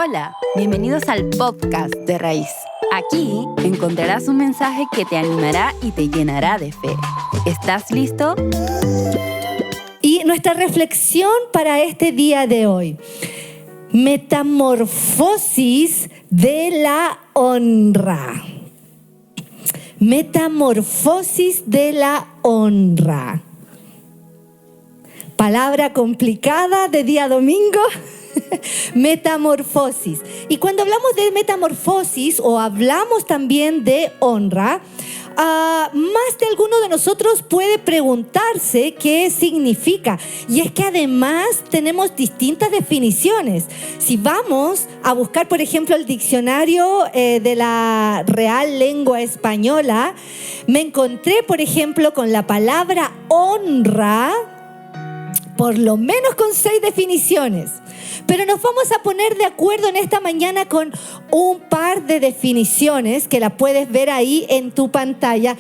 Hola, bienvenidos al podcast de Raíz. Aquí encontrarás un mensaje que te animará y te llenará de fe. ¿Estás listo? Y nuestra reflexión para este día de hoy: metamorfosis de la honra. Metamorfosis de la honra. Palabra complicada de día domingo. Metamorfosis. Y cuando hablamos de metamorfosis o hablamos también de honra, más de alguno de nosotros puede preguntarse qué significa. Y es que además tenemos distintas definiciones. Si vamos a buscar, por ejemplo, el diccionario de la Real Lengua Española, me encontré, por ejemplo, con la palabra honra, por lo menos con 6 definiciones. Pero nos vamos a poner de acuerdo en esta mañana con un par de definiciones que la puedes ver ahí en tu pantalla.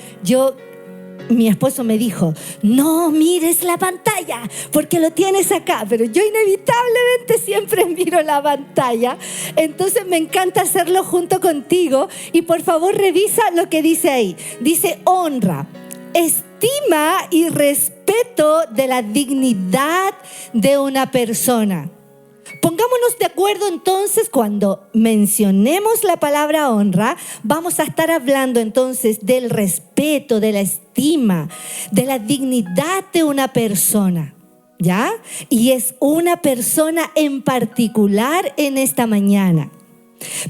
Mi esposo me dijo, no mires la pantalla porque lo tienes acá, pero yo inevitablemente siempre miro la pantalla. Entonces me encanta hacerlo junto contigo y por favor revisa lo que dice ahí. Dice honra, estima y respeto de la dignidad de una persona. Pongámonos de acuerdo entonces, cuando mencionemos la palabra honra, vamos a estar hablando entonces del respeto, de la estima, de la dignidad de una persona, ¿ya? Y es una persona en particular en esta mañana.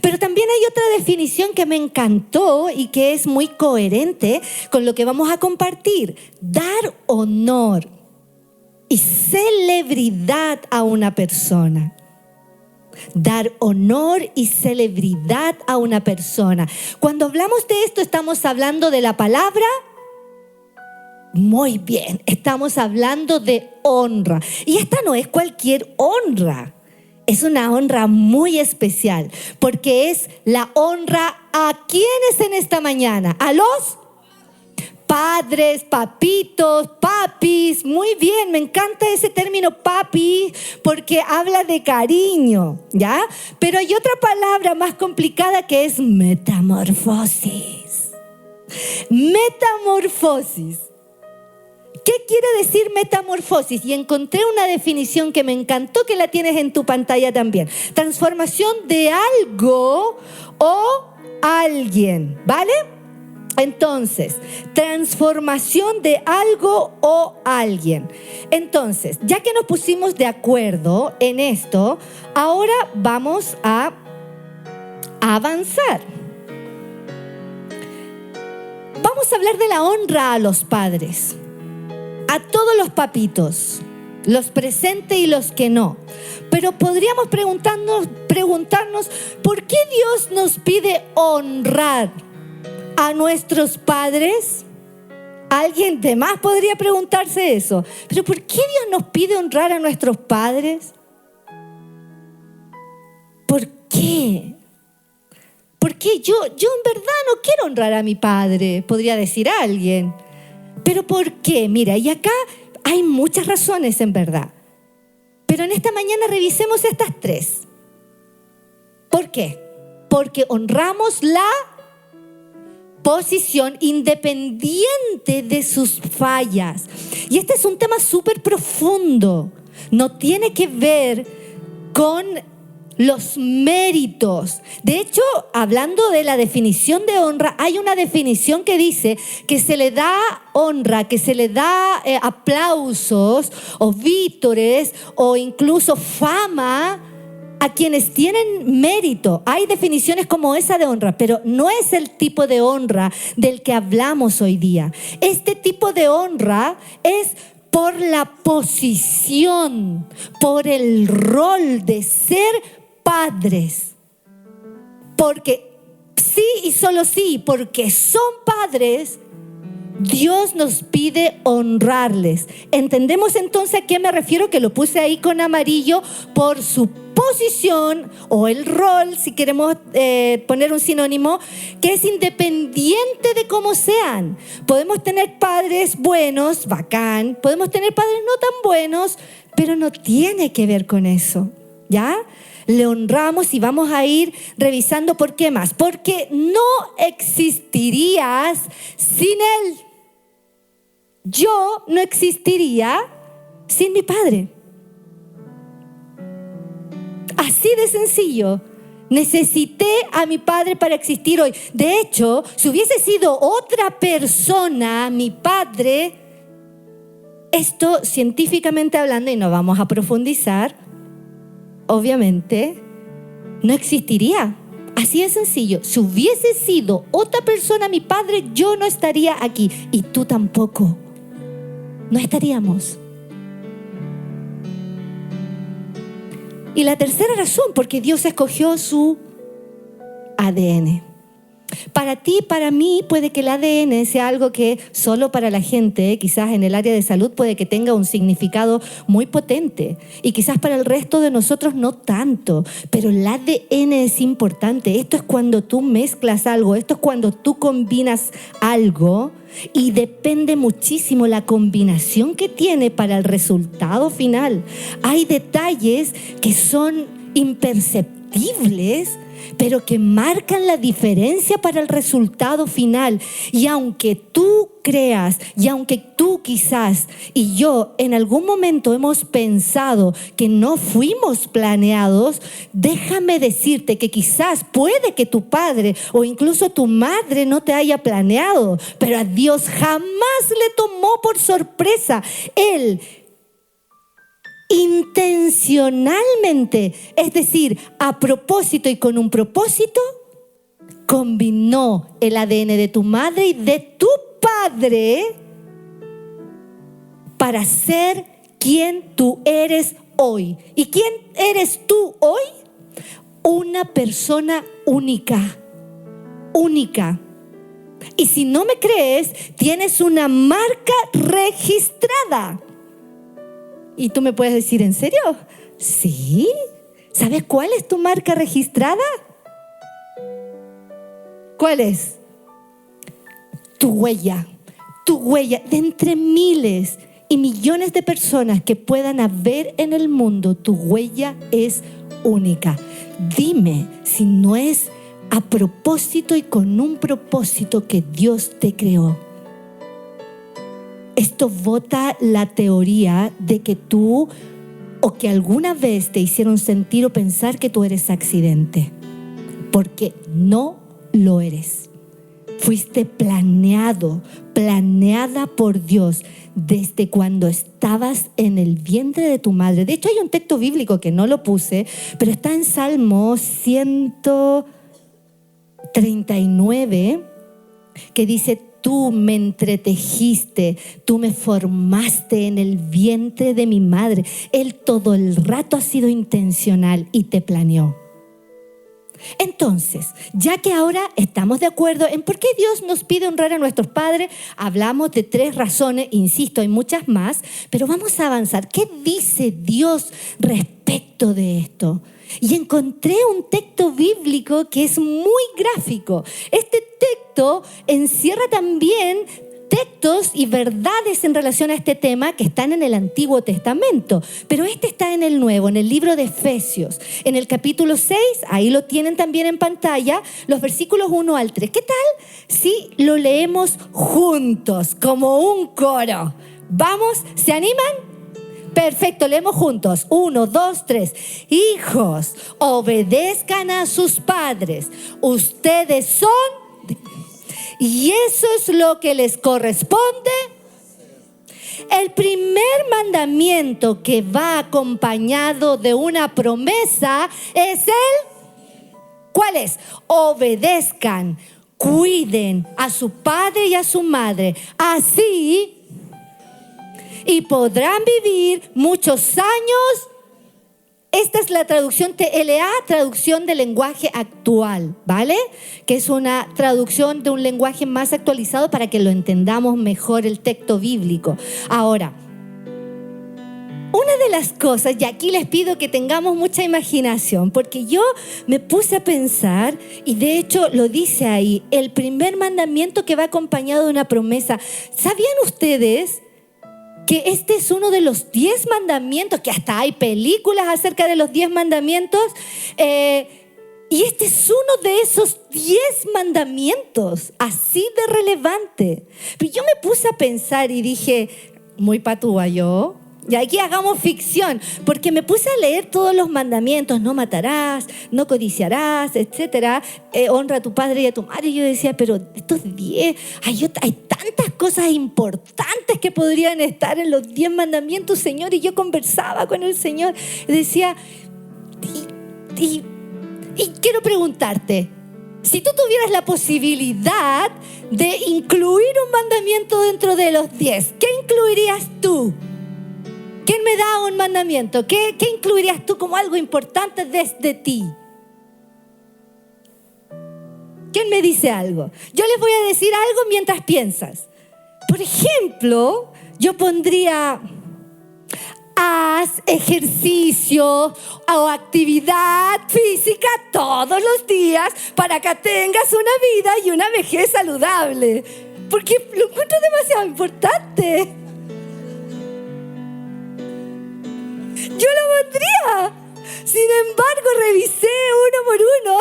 Pero también hay otra definición que me encantó y que es muy coherente con lo que vamos a compartir: dar honor y celebridad a una persona. Dar honor y celebridad a una persona. Cuando hablamos de esto, estamos hablando de la palabra. Muy bien, estamos hablando de honra. Y esta no es cualquier honra. Es una honra muy especial, porque es la honra a quienes en esta mañana, a los padres, papitos, papis. Muy bien, me encanta ese término papi porque habla de cariño, ¿ya? Pero hay otra palabra más complicada que es metamorfosis. Metamorfosis. ¿Qué quiere decir metamorfosis? Y encontré una definición que me encantó, que la tienes en tu pantalla también. Transformación de algo o alguien, ¿vale? Entonces, transformación de algo o alguien. Entonces, ya que nos pusimos de acuerdo en esto, ahora vamos a avanzar. Vamos a hablar de la honra a los padres, a todos los papitos, los presentes y los que no. Pero podríamos preguntarnos, ¿por qué Dios nos pide honrar a nuestros padres? Alguien de más podría preguntarse eso. ¿Pero por qué Dios nos pide honrar a nuestros padres? ¿Por qué? Porque yo en verdad no quiero honrar a mi padre, podría decir alguien. ¿Pero por qué? Mira, y acá hay muchas razones en verdad. Pero en esta mañana revisemos estas 3. ¿Por qué? Porque honramos la posición independiente de sus fallas. Y este es un tema súper profundo. No tiene que ver con los méritos. De hecho, hablando de la definición de honra, hay una definición que dice que se le da honra, que se le da aplausos o vítores o incluso fama a quienes tienen mérito. Hay definiciones como esa de honra, pero no es el tipo de honra del que hablamos hoy día. Este tipo de honra es por la posición, por el rol de ser padres. Porque sí y solo sí, porque son padres, Dios nos pide honrarles. ¿Entendemos entonces a qué me refiero? Que lo puse ahí con amarillo por su posición o el rol, si queremos poner un sinónimo, que es independiente de cómo sean. Podemos tener padres buenos, bacán. Podemos tener padres no tan buenos, pero no tiene que ver con eso. ¿ya? Le honramos y vamos a ir revisando por qué más. Porque no existirías sin Él. Yo no existiría sin mi Padre. Así de sencillo. Necesité a mi Padre para existir hoy. De hecho, si hubiese sido otra persona, mi Padre, esto científicamente hablando, y no vamos a profundizar, obviamente, no existiría. Así de sencillo. Si hubiese sido otra persona, mi Padre, yo no estaría aquí. Y tú tampoco. No estaríamos. Y la tercera razón, porque Dios escogió su ADN. Para ti, para mí, puede que el ADN sea algo que solo para la gente, quizás en el área de salud, puede que tenga un significado muy potente. Y quizás para el resto de nosotros no tanto. Pero el ADN es importante. Esto es cuando tú mezclas algo. Esto es cuando tú combinas algo. Y depende muchísimo la combinación que tiene para el resultado final. Hay detalles que son imperceptibles, pero que marcan la diferencia para el resultado final. Y aunque tú creas, y aunque tú quizás y yo en algún momento hemos pensado que no fuimos planeados, déjame decirte que quizás puede que tu padre o incluso tu madre no te haya planeado, pero a Dios jamás le tomó por sorpresa. Él intencionalmente, es decir, a propósito y con un propósito, combinó el ADN de tu madre y de tu padre para ser quien tú eres hoy. ¿Y quién eres tú hoy? Una persona única. Única. Y si no me crees, tienes una marca registrada. Y tú me puedes decir, ¿en serio? Sí. ¿Sabes cuál es tu marca registrada? ¿Cuál es? Tu huella. Tu huella. De entre miles y millones de personas que puedan haber en el mundo, tu huella es única. Dime si no es a propósito y con un propósito que Dios te creó. Esto bota la teoría de que tú o que alguna vez te hicieron sentir o pensar que tú eres accidente, porque no lo eres. Fuiste planeada por Dios desde cuando estabas en el vientre de tu madre. De hecho, hay un texto bíblico que no lo puse, pero está en Salmo 139, que dice: tú me entretejiste, tú me formaste en el vientre de mi madre. Él todo el rato ha sido intencional y te planeó. Entonces, ya que ahora estamos de acuerdo en por qué Dios nos pide honrar a nuestros padres, hablamos de 3 razones, insisto, hay muchas más, pero vamos a avanzar. ¿Qué dice Dios respecto de esto? Y encontré un texto bíblico que es muy gráfico. Este texto encierra también textos y verdades en relación a este tema que están en el Antiguo Testamento, pero este está en el Nuevo, en el libro de Efesios, en el capítulo 6, ahí lo tienen también en pantalla, los versículos 1 al 3. ¿Qué tal si lo leemos juntos, como un coro? ¿Vamos? ¿Se animan? Perfecto, leemos juntos. 1, 2, 3. Hijos, obedezcan a sus padres. Ustedes son... Y eso es lo que les corresponde. El primer mandamiento que va acompañado de una promesa es ¿cuál es? Obedezcan, cuiden a su padre y a su madre. Así y podrán vivir muchos años. Esta es la traducción TLA, traducción del lenguaje actual, ¿vale? Que es una traducción de un lenguaje más actualizado para que lo entendamos mejor el texto bíblico. Ahora, una de las cosas, y aquí les pido que tengamos mucha imaginación, porque yo me puse a pensar, y de hecho lo dice ahí, el primer mandamiento que va acompañado de una promesa. ¿Sabían ustedes que este es uno de los 10 mandamientos, que hasta hay películas acerca de los 10 mandamientos, y este es uno de esos 10 mandamientos, así de relevante. Pero yo me puse a pensar y dije, muy patúa yo, y aquí hagamos ficción, porque me puse a leer todos los mandamientos: no matarás, no codiciarás, etcétera, honra a tu padre y a tu madre. Y yo decía, pero estos 10, hay tantas cosas importantes que podrían estar en los 10 mandamientos, Señor. Y yo conversaba con el Señor y decía, y quiero preguntarte, si tú tuvieras la posibilidad de incluir un mandamiento dentro de los 10, ¿qué incluirías tú? ¿Quién me da un mandamiento? ¿Qué incluirías tú como algo importante desde ti? ¿Quién me dice algo? Yo les voy a decir algo mientras piensas. Por ejemplo, yo pondría: haz ejercicio o actividad física todos los días para que tengas una vida y una vejez saludable. Porque lo encuentro demasiado importante. Yo lo pondría. Sin embargo, revisé uno por uno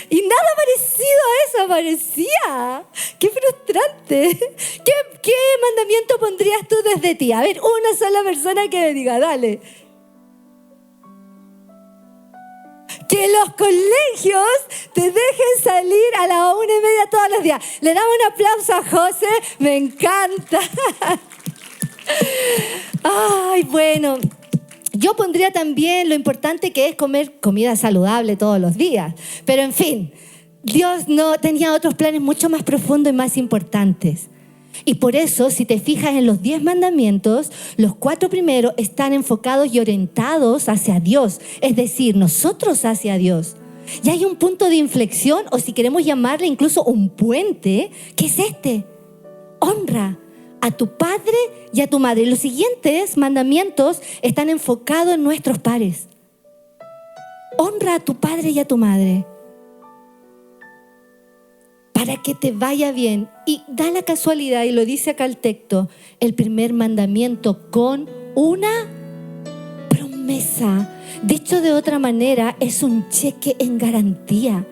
y nada parecido a eso aparecía. ¡Qué frustrante! ¿Qué mandamiento pondrías tú desde ti? A ver, una sola persona que me diga, dale. Que los colegios te dejen salir a las 1:30 todos los días. Le damos un aplauso a José, me encanta. Ay, bueno. Yo pondría también lo importante que es comer comida saludable todos los días. Pero en fin, Dios no tenía otros planes mucho más profundos y más importantes. Y por eso, si te fijas en los 10 mandamientos, los 4 primeros están enfocados y orientados hacia Dios. Es decir, nosotros hacia Dios. Y hay un punto de inflexión, o si queremos llamarle incluso un puente, que es este: honra a tu padre y a tu madre. Los siguientes mandamientos están enfocados en nuestros pares. Honra a tu padre y a tu madre para que te vaya bien. Y da la casualidad, y lo dice acá el texto, el primer mandamiento con una promesa. Dicho de otra manera, es un cheque en garantía.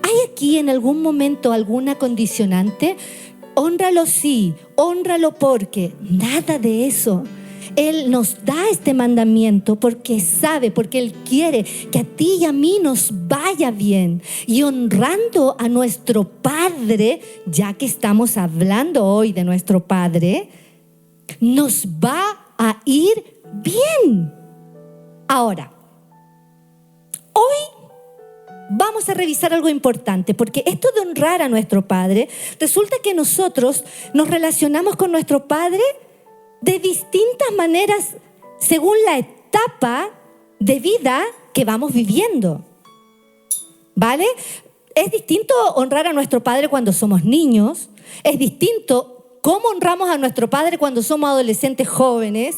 ¿Hay aquí en algún momento alguna condicionante? Hónralo sí, hónralo porque. Nada de eso. Él nos da este mandamiento porque sabe, porque Él quiere que a ti y a mí nos vaya bien. Y honrando a nuestro Padre, ya que estamos hablando hoy de nuestro Padre, nos va a ir bien. Ahora, hoy vamos a revisar algo importante, porque esto de honrar a nuestro Padre, resulta que nosotros nos relacionamos con nuestro Padre de distintas maneras según la etapa de vida que vamos viviendo. ¿Vale? Es distinto honrar a nuestro Padre cuando somos niños, es distinto cómo honramos a nuestro Padre cuando somos adolescentes jóvenes,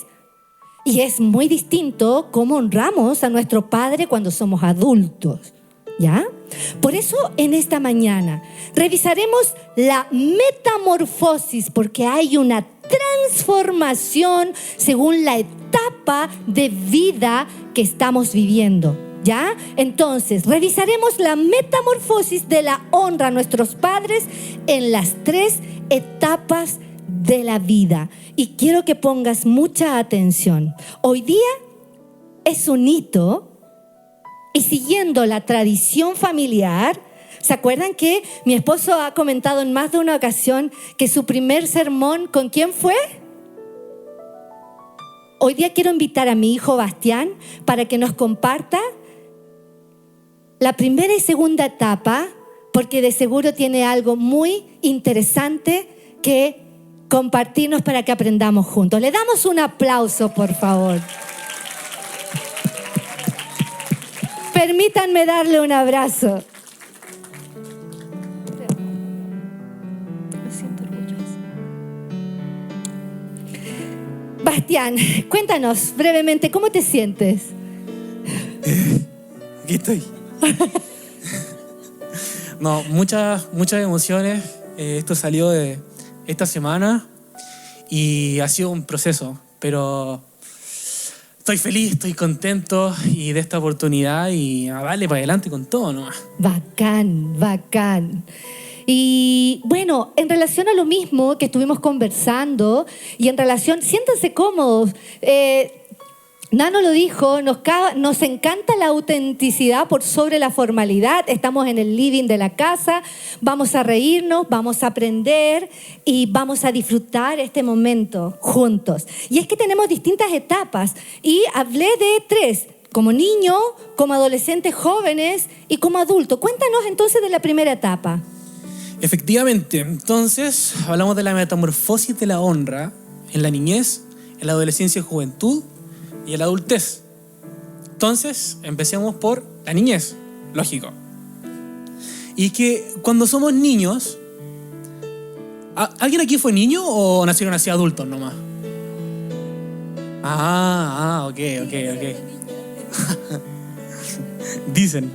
y es muy distinto cómo honramos a nuestro Padre cuando somos adultos. ¿Ya? Por eso en esta mañana revisaremos la metamorfosis, porque hay una transformación según la etapa de vida que estamos viviendo. ¿Ya? Entonces, revisaremos la metamorfosis de la honra a nuestros padres en las 3 etapas de la vida. Y quiero que pongas mucha atención. Hoy día es un hito. Y siguiendo la tradición familiar, ¿se acuerdan que mi esposo ha comentado en más de una ocasión que su primer sermón, ¿con quién fue? Hoy día quiero invitar a mi hijo Bastián para que nos comparta la primera y segunda etapa, porque de seguro tiene algo muy interesante que compartirnos para que aprendamos juntos. Le damos un aplauso, por favor. Permítanme darle un abrazo. Me siento orgullosa. Bastián, cuéntanos brevemente, ¿cómo te sientes? Aquí estoy. No, muchas emociones. Esto salió de esta semana y ha sido un proceso, pero estoy feliz, estoy contento y de esta oportunidad y a darle para adelante con todo nomás. Bacán, bacán. Y bueno, en relación a lo mismo que estuvimos conversando y en relación, siéntanse cómodos. Nano lo dijo, nos encanta la autenticidad por sobre la formalidad. Estamos en el living de la casa, vamos a reírnos, vamos a aprender y vamos a disfrutar este momento juntos. Y es que tenemos distintas etapas y hablé de 3, como niño, como adolescentes jóvenes y como adulto. Cuéntanos entonces de la primera etapa. Efectivamente, entonces hablamos de la metamorfosis de la honra en la niñez, en la adolescencia y juventud y en la adultez. Entonces, empecemos por la niñez, lógico. Y que cuando somos niños, ¿alguien aquí fue niño o nacieron así adultos nomás? Ok. Dicen.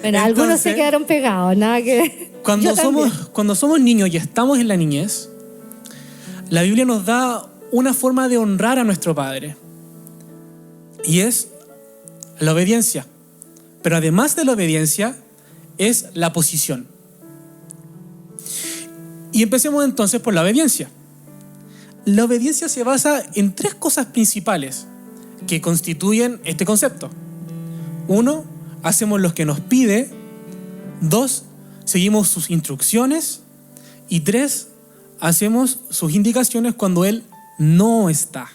Bueno, entonces, algunos se quedaron pegados, nada que... Cuando somos niños y estamos en la niñez, la Biblia nos da una forma de honrar a nuestro Padre. Y es la obediencia. Pero además de la obediencia, es la posición. Y empecemos entonces por la obediencia. La obediencia se basa en 3 cosas principales que constituyen este concepto. 1, hacemos lo que nos pide. 2, seguimos sus instrucciones. Y 3, hacemos sus indicaciones cuando Él no está.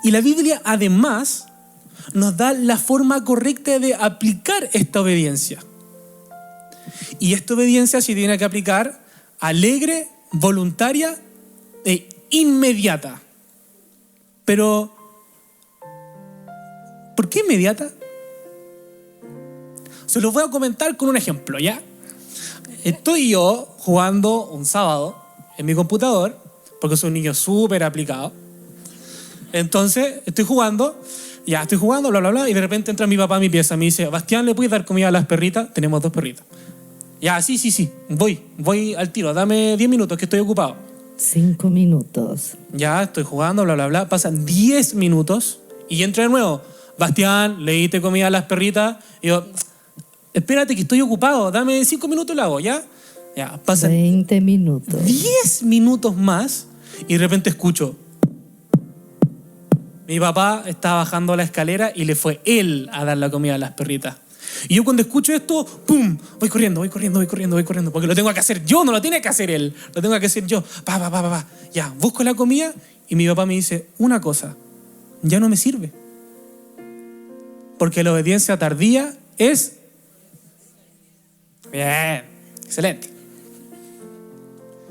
Y la Biblia además nos da la forma correcta de aplicar esta obediencia. Y esta obediencia se tiene que aplicar alegre, voluntaria e inmediata. Pero, ¿por qué inmediata? Se los voy a comentar con un ejemplo, ¿ya? Estoy yo jugando un sábado en mi computador, porque soy un niño súper aplicado. Entonces, estoy jugando, bla, bla, bla, y de repente entra mi papá a mi pieza y me dice: Bastián, ¿le puedes dar comida a las perritas? Tenemos 2 perritas. Ya, sí, voy al tiro, dame 10 minutos que estoy ocupado. 5 minutos. Ya, estoy jugando, bla, bla, bla, pasan 10 minutos y entra de nuevo: Bastián, ¿le diste comida a las perritas? Y yo: espérate que estoy ocupado, dame 5 minutos y lo hago, ¿ya? Ya, pasan 20 minutos. 10 minutos más y de repente escucho: mi papá está bajando la escalera y le fue él a dar la comida a las perritas. Y yo cuando escucho esto, ¡pum! Voy corriendo, porque lo tengo que hacer yo, no lo tiene que hacer él, lo tengo que hacer yo. Ya, busco la comida y mi papá me dice una cosa: ya no me sirve. Porque la obediencia tardía es... Bien, excelente.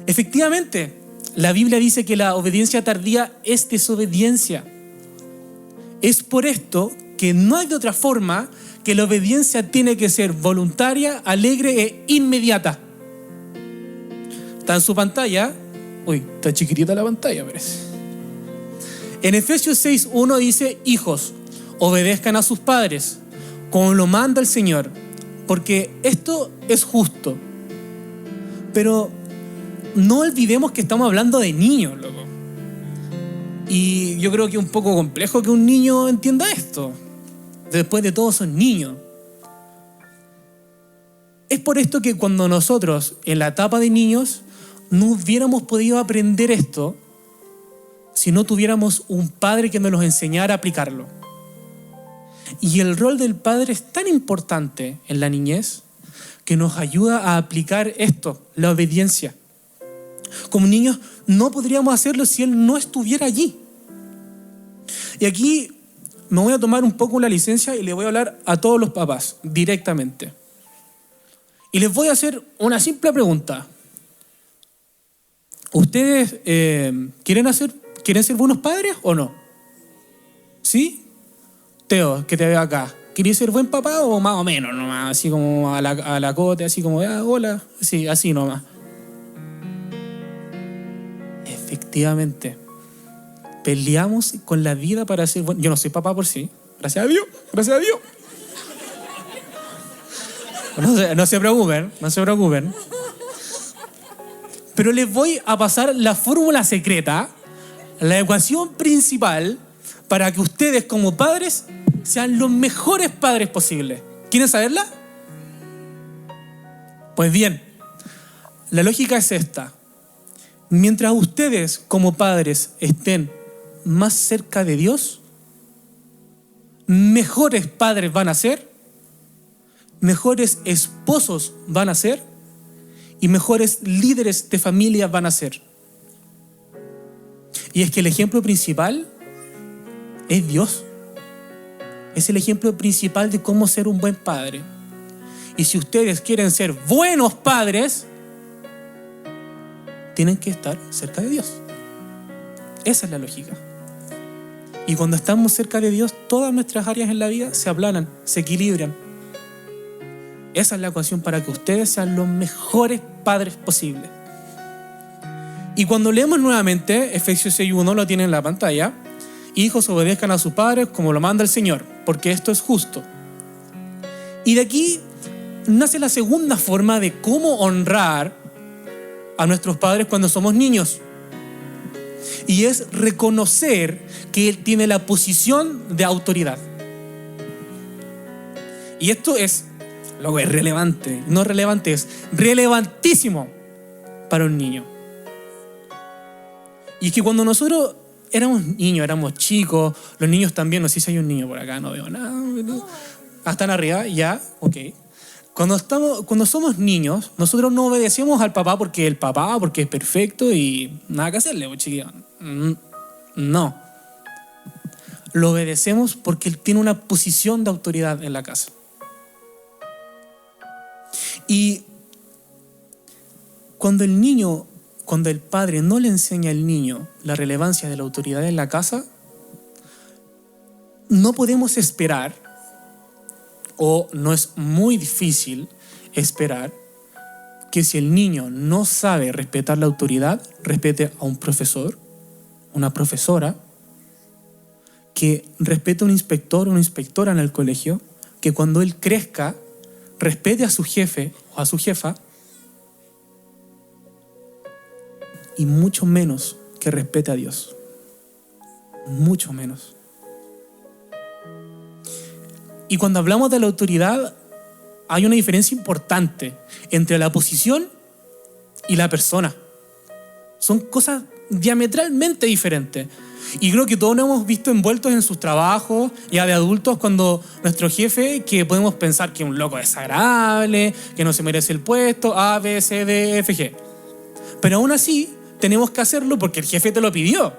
Efectivamente, la Biblia dice que la obediencia tardía es desobediencia. Es por esto que no hay de otra forma que la obediencia tiene que ser voluntaria, alegre e inmediata. Está en su pantalla. Uy, está chiquitita la pantalla, parece. En Efesios 6:1 dice: hijos, obedezcan a sus padres, como lo manda el Señor, porque esto es justo. Pero no olvidemos que estamos hablando de niños, loco. Y yo creo que es un poco complejo que un niño entienda esto. Después de todo son niños. Es por esto que cuando nosotros, en la etapa de niños, no hubiéramos podido aprender esto si no tuviéramos un padre que nos los enseñara a aplicarlo. Y el rol del padre es tan importante en la niñez que nos ayuda a aplicar esto, la obediencia. Como niños no podríamos hacerlo si él no estuviera allí. Y aquí me voy a tomar un poco la licencia y le voy a hablar a todos los papás directamente. Y les voy a hacer una simple pregunta. ¿Ustedes quieren ser buenos padres o no? ¿Sí? Teo, que te veo acá. ¿Querías ser buen papá o más o menos nomás? Así como a la cote, así como, hola. Sí, así nomás. Efectivamente. Peleamos con la vida para ser buenos. Yo no soy papá por sí. Gracias a Dios. No se preocupen. Pero les voy a pasar la fórmula secreta, la ecuación principal, para que ustedes como padres sean los mejores padres posibles. ¿Quieren saberla? Pues bien, la lógica es esta. Mientras ustedes como padres estén más cerca de Dios, mejores padres van a ser, mejores esposos van a ser y mejores líderes de familia van a ser. Y es que el ejemplo principal es Dios. Es el ejemplo principal de cómo ser un buen padre. Y si ustedes quieren ser buenos padres, tienen que estar cerca de Dios. Esa es la lógica. Y cuando estamos cerca de Dios, todas nuestras áreas en la vida se aplanan, se equilibran. Esa es la ecuación para que ustedes sean los mejores padres posibles. Y cuando leemos nuevamente Efesios 6:1, lo tienen en la pantalla: hijos, obedezcan a sus padres como lo manda el Señor, porque esto es justo. Y de aquí nace la segunda forma de cómo honrar a nuestros padres cuando somos niños. Y es reconocer que Él tiene la posición de autoridad. Y esto es, luego es relevante, no relevante, es relevantísimo para un niño. Y es que cuando nosotros éramos niños, éramos chicos, los niños también, no sé si hay un niño por acá, no veo nada. Están arriba, ya, ok. Cuando somos niños, nosotros no obedecemos al papá porque es perfecto y nada que hacerle, chiquillos. No. Lo obedecemos porque él tiene una posición de autoridad en la casa. Y cuando el padre no le enseña al niño la relevancia de la autoridad en la casa, no podemos esperar, o no es muy difícil esperar, que si el niño no sabe respetar la autoridad, respete a un profesor, una profesora, que respete a un inspector o una inspectora en el colegio, que cuando él crezca respete a su jefe o a su jefa, y mucho menos que respete a Dios. Mucho menos. Y cuando hablamos de la autoridad, hay una diferencia importante entre la posición y la persona. Son cosas diametralmente diferentes. Y creo que todos nos hemos visto envueltos en sus trabajos, ya de adultos, cuando nuestro jefe, que podemos pensar que es un loco desagradable, que no se merece el puesto, A, B, C, D, F, G. Pero aún así, tenemos que hacerlo porque el jefe te lo pidió.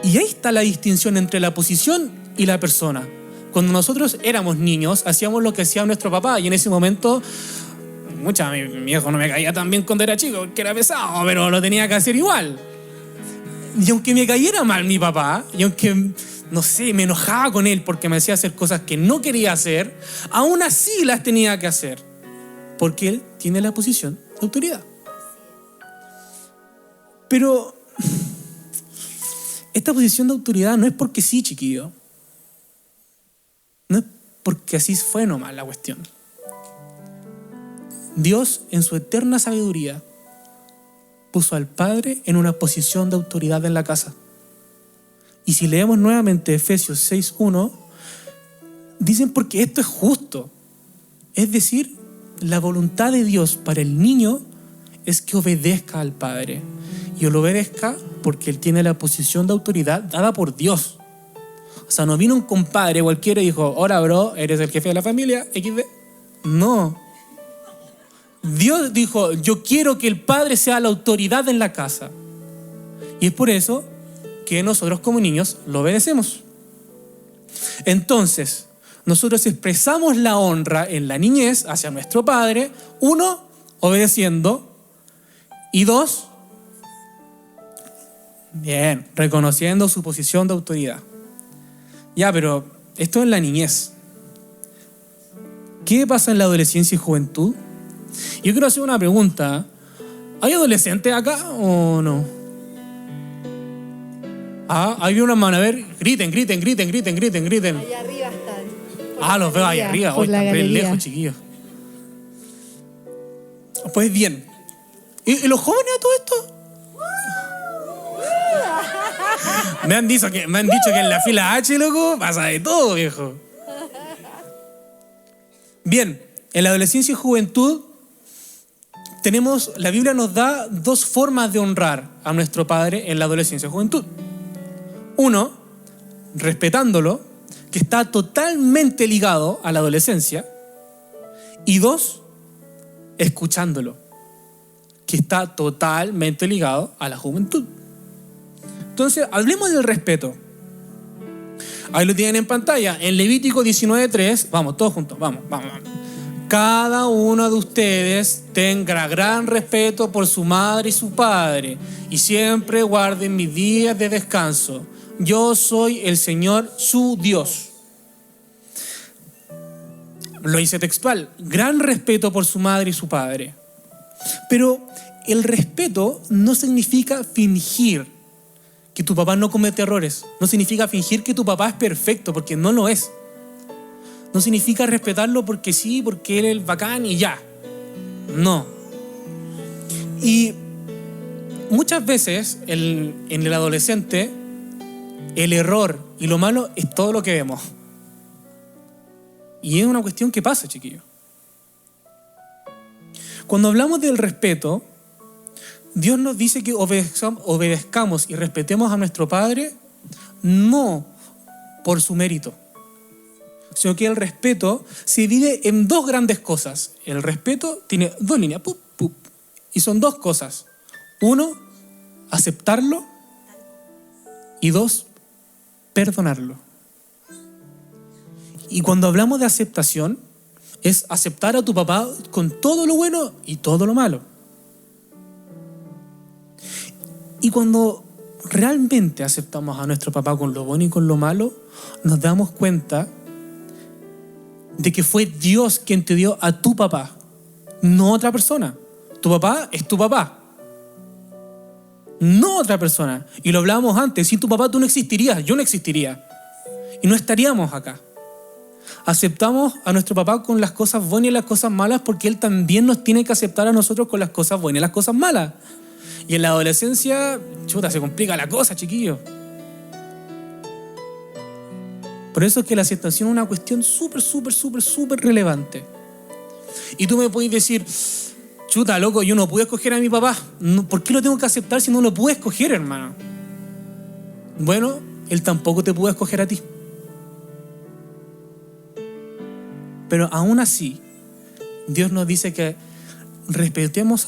Y ahí está la distinción entre la posición y la persona. Cuando nosotros éramos niños, hacíamos lo que hacía nuestro papá, y en ese momento, mi viejo no me caía tan bien cuando era chico, porque era pesado, pero lo tenía que hacer igual. Y aunque me cayera mal mi papá, y aunque, no sé, me enojaba con él porque me hacía hacer cosas que no quería hacer, aún así las tenía que hacer, porque él tiene la posición de autoridad. Pero esta posición de autoridad no es porque sí, chiquillo. No es porque así fue nomás la cuestión. Dios, en su eterna sabiduría, puso al padre en una posición de autoridad en la casa. Y si leemos nuevamente Efesios 6:1, dicen porque esto es justo. Es decir, la voluntad de Dios para el niño es que obedezca al padre. Y lo obedezca porque él tiene la posición de autoridad dada por Dios. O sea, no vino un compadre cualquiera y dijo: hola, bro, eres el jefe de la familia, XD. No. Dios dijo: yo quiero que el padre sea la autoridad en la casa. Y es por eso que nosotros como niños lo obedecemos. Entonces, nosotros expresamos la honra en la niñez hacia nuestro padre. 1, obedeciendo. Y 2, bien, reconociendo su posición de autoridad. Ya, pero esto es la niñez. ¿Qué pasa en la adolescencia y juventud? Yo quiero hacer una pregunta. ¿Hay adolescentes acá o no? Hay una mano. A ver, griten. Allá arriba están. Los veo ahí arriba. Hoy están re lejos, chiquillos. Pues bien, ¿Y los jóvenes a todo esto? Me han dicho que en la fila H, loco, pasa de todo, viejo. Bien, en la adolescencia y juventud la Biblia nos da dos formas de honrar a nuestro padre en la adolescencia y juventud. Uno, respetándolo, que está totalmente ligado a la adolescencia. Y dos, escuchándolo, que está totalmente ligado a la juventud. Entonces, hablemos del respeto. Ahí lo tienen en pantalla. En Levítico 19:3, vamos, todos juntos, vamos. Cada uno de ustedes tenga gran respeto por su madre y su padre, y siempre guarden mis días de descanso. Yo soy el Señor, su Dios. Lo dice textual, gran respeto por su madre y su padre. Pero el respeto no significa fingir que tu papá no comete errores. No significa fingir que tu papá es perfecto, porque no lo es. No significa respetarlo porque sí, porque él es el bacán y ya. No. Y muchas veces en el adolescente, el error y lo malo es todo lo que vemos. Y es una cuestión que pasa, chiquillos. Cuando hablamos del respeto, Dios nos dice que obedezcamos y respetemos a nuestro Padre no por su mérito, sino que el respeto se divide en dos grandes cosas. El respeto tiene dos líneas, y son dos cosas. Uno, aceptarlo, y dos, perdonarlo. Y cuando hablamos de aceptación, es aceptar a tu papá con todo lo bueno y todo lo malo. Y cuando realmente aceptamos a nuestro papá con lo bueno y con lo malo, nos damos cuenta de que fue Dios quien te dio a tu papá, no otra persona. Tu papá es tu papá, no otra persona. Y lo hablábamos antes, sin tu papá tú no existirías, yo no existiría. Y no estaríamos acá. Aceptamos a nuestro papá con las cosas buenas y las cosas malas porque él también nos tiene que aceptar a nosotros con las cosas buenas y las cosas malas. Y en la adolescencia, se complica la cosa, chiquillos. Por eso es que la aceptación es una cuestión súper relevante. Y tú me puedes decir, loco, yo no pude escoger a mi papá. ¿Por qué lo tengo que aceptar si no lo pude escoger, hermano? Bueno, él tampoco te pudo escoger a ti. Pero aún así, Dios nos dice que respetemos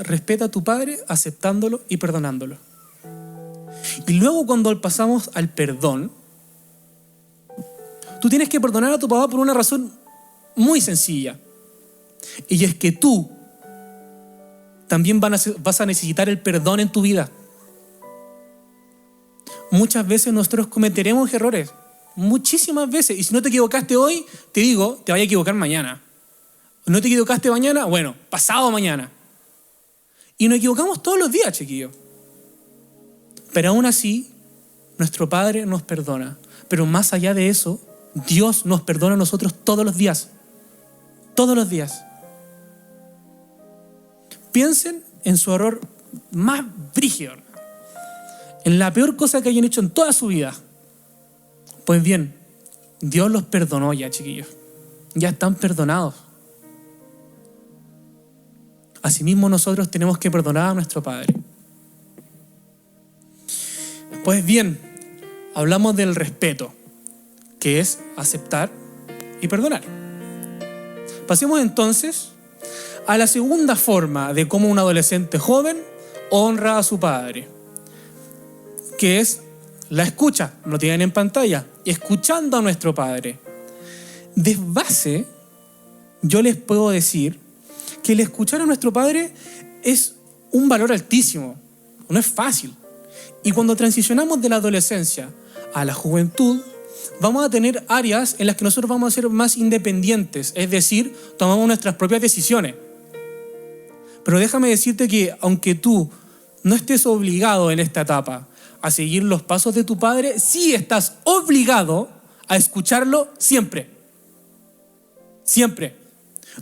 respeta a tu padre aceptándolo y perdonándolo. Y luego cuando pasamos al perdón, tú tienes que perdonar a tu papá por una razón muy sencilla. Y es que tú también vas a necesitar el perdón en tu vida. Muchas veces nosotros cometeremos errores. Muchísimas veces. Y si no te equivocaste hoy, te digo, te vayas a equivocar mañana. ¿No te equivocaste mañana? Bueno, pasado mañana. Y nos equivocamos todos los días, chiquillos. Pero aún así, nuestro Padre nos perdona. Pero más allá de eso, Dios nos perdona a nosotros todos los días. Todos los días. Piensen en su error más brígido. En la peor cosa que hayan hecho en toda su vida. Pues bien, Dios los perdonó ya, chiquillos. Ya están perdonados. Asimismo, nosotros tenemos que perdonar a nuestro Padre. Pues bien, hablamos del respeto, que es aceptar y perdonar. Pasemos entonces a la segunda forma de cómo un adolescente joven honra a su padre, que es la escucha. Lo tienen en pantalla, escuchando a nuestro Padre. De base, yo les puedo decir que el escuchar a nuestro Padre es un valor altísimo, no es fácil. Y cuando transicionamos de la adolescencia a la juventud, vamos a tener áreas en las que nosotros vamos a ser más independientes, es decir, tomamos nuestras propias decisiones. Pero déjame decirte que aunque tú no estés obligado en esta etapa a seguir los pasos de tu padre, sí estás obligado a escucharlo siempre. Siempre.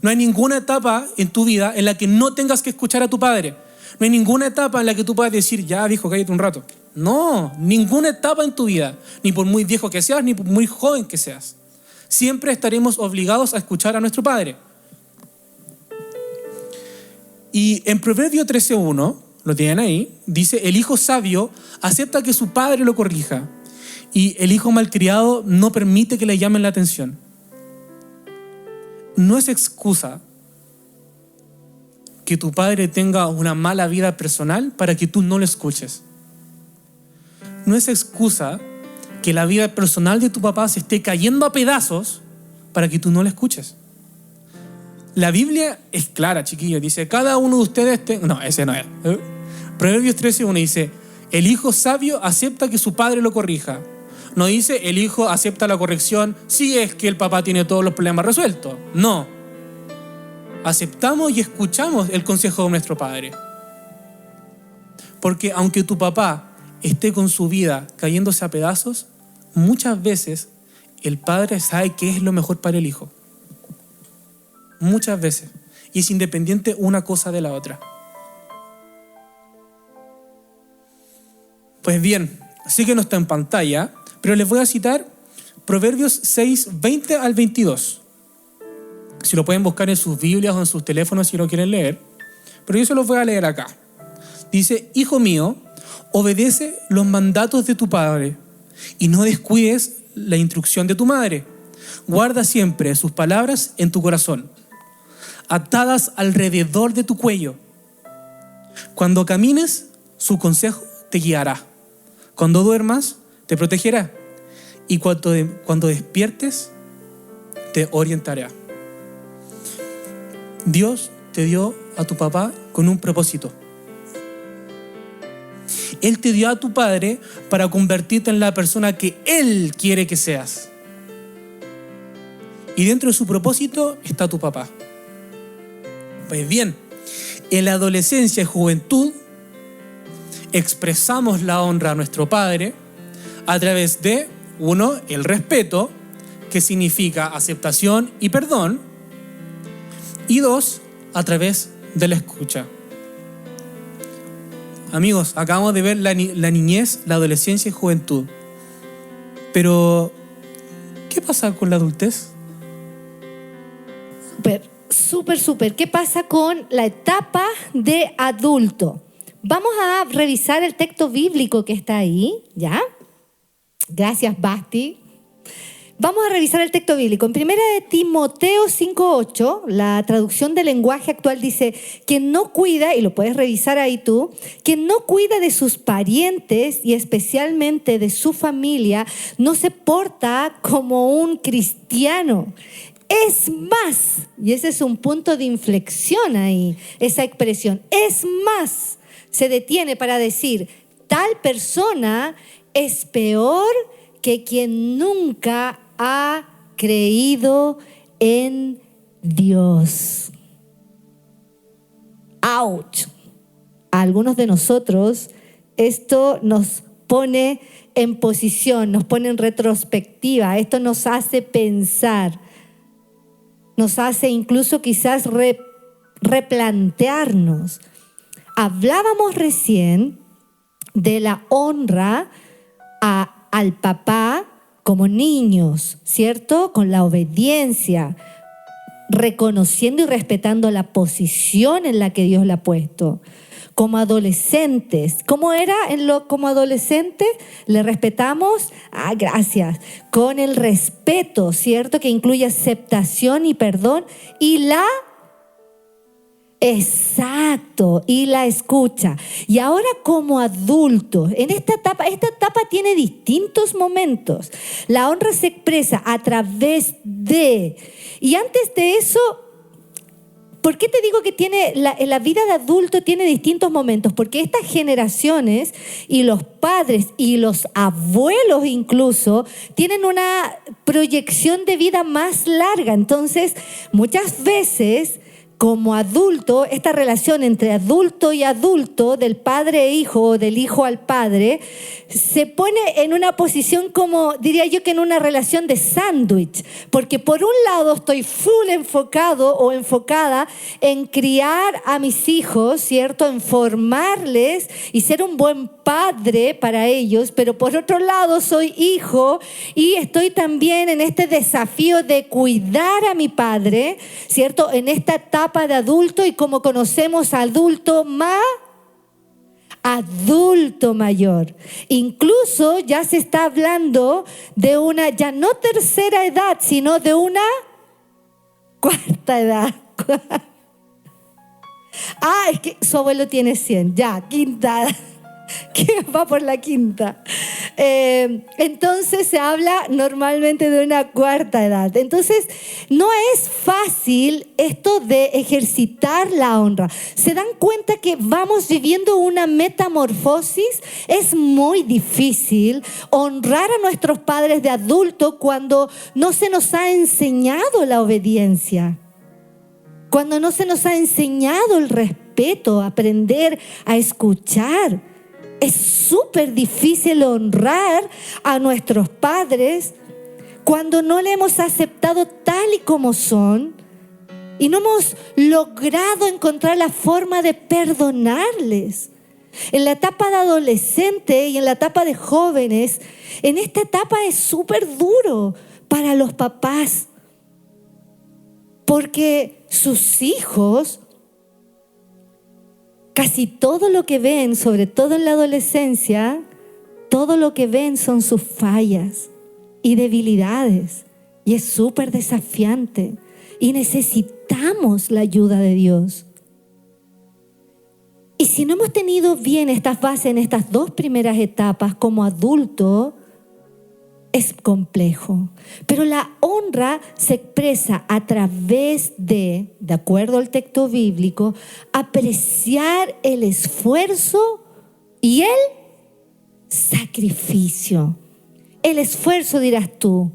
No hay ninguna etapa en tu vida en la que no tengas que escuchar a tu padre. No hay ninguna etapa en la que tú puedas decir, ya viejo, cállate un rato. No, ninguna etapa en tu vida, ni por muy viejo que seas, ni por muy joven que seas. Siempre estaremos obligados a escuchar a nuestro Padre. Y en Proverbios 13:1, lo tienen ahí, dice, el hijo sabio acepta que su padre lo corrija y el hijo malcriado no permite que le llamen la atención. No es excusa que tu padre tenga una mala vida personal para que tú no lo escuches. No es excusa que la vida personal de tu papá se esté cayendo a pedazos para que tú no lo escuches. La Biblia es clara, chiquillos. Dice, cada uno de ustedes... No, ese no es. Proverbios 13:1 dice, el hijo sabio acepta que su padre lo corrija. No dice, el hijo acepta la corrección si es que el papá tiene todos los problemas resueltos. No. Aceptamos y escuchamos el consejo de nuestro padre. Porque aunque tu papá esté con su vida cayéndose a pedazos, muchas veces el padre sabe qué es lo mejor para el hijo. Muchas veces. Y es independiente una cosa de la otra. Pues bien, sí que no está en pantalla, pero les voy a citar Proverbios 6:20 al 22. Si lo pueden buscar en sus Biblias o en sus teléfonos si lo quieren leer. Pero yo se los voy a leer acá. Dice, hijo mío, obedece los mandatos de tu padre y no descuides la instrucción de tu madre. Guarda siempre sus palabras en tu corazón, atadas alrededor de tu cuello. Cuando camines, su consejo te guiará. Cuando duermas, te protegerá. Y cuando despiertes, te orientará. Dios te dio a tu papá con un propósito. Él te dio a tu padre para convertirte en la persona que Él quiere que seas. Y dentro de su propósito está tu papá. Pues bien, en la adolescencia y juventud expresamos la honra a nuestro padre a través de, uno, el respeto, que significa aceptación y perdón, y dos, a través de la escucha. Amigos, acabamos de ver la niñez, la adolescencia y juventud. Pero, ¿qué pasa con la adultez? Súper. ¿Qué pasa con la etapa de adulto? Vamos a revisar el texto bíblico que está ahí, ¿ya? Gracias, Basti. Vamos a revisar el texto bíblico. En 1 Timoteo 5:8, la traducción del lenguaje actual dice, quien no cuida, y lo puedes revisar ahí tú, quien no cuida de sus parientes y especialmente de su familia, no se porta como un cristiano. Es más, y ese es un punto de inflexión ahí, esa expresión, es más, se detiene para decir, tal persona es peor que quien nunca ha creído en Dios. ¡Auch! A algunos de nosotros esto nos pone en posición, nos pone en retrospectiva, esto nos hace pensar, nos hace incluso quizás replantearnos. Hablábamos recién de la honra al papá como niños, ¿cierto? Con la obediencia, reconociendo y respetando la posición en la que Dios la ha puesto. Como adolescentes, ¿cómo era como adolescentes? Le respetamos, gracias, con el respeto, ¿cierto? Que incluye aceptación y perdón y la escucha. Y ahora como adultos, en esta etapa tiene distintos momentos. La honra se expresa a través de, y antes de eso, ¿por qué te digo que la vida de adulto tiene distintos momentos? Porque estas generaciones y los padres y los abuelos incluso tienen una proyección de vida más larga. Entonces, muchas veces como adulto, esta relación entre adulto y adulto, del padre e hijo, o del hijo al padre, se pone en una posición como, diría yo, que en una relación de sándwich. Porque por un lado estoy full enfocado o enfocada en criar a mis hijos, ¿cierto? En formarles y ser un buen padre para ellos. Pero por otro lado soy hijo y estoy también en este desafío de cuidar a mi padre, ¿cierto? En esta etapa de adulto, y como conocemos, adulto mayor. Incluso ya se está hablando de una, ya no tercera edad, sino de una cuarta edad. Es que su abuelo tiene 100, ya, quinta, que va por la quinta. Entonces se habla normalmente de una cuarta edad. Entonces no es fácil esto de ejercitar la honra. ¿Se dan cuenta que vamos viviendo una metamorfosis? Es muy difícil honrar a nuestros padres de adulto cuando no se nos ha enseñado la obediencia, cuando no se nos ha enseñado el respeto, aprender a escuchar. Es súper difícil honrar a nuestros padres cuando no le hemos aceptado tal y como son y no hemos logrado encontrar la forma de perdonarles. En la etapa de adolescente y en la etapa de jóvenes, en esta etapa es súper duro para los papás, porque sus hijos, casi todo lo que ven, sobre todo en la adolescencia, todo lo que ven son sus fallas y debilidades. Y es súper desafiante. Y necesitamos la ayuda de Dios. Y si no hemos tenido bien estas bases en estas dos primeras etapas como adulto, es complejo. Pero la honra se expresa a través de acuerdo al texto bíblico, apreciar el esfuerzo y el sacrificio. El esfuerzo, dirás tú.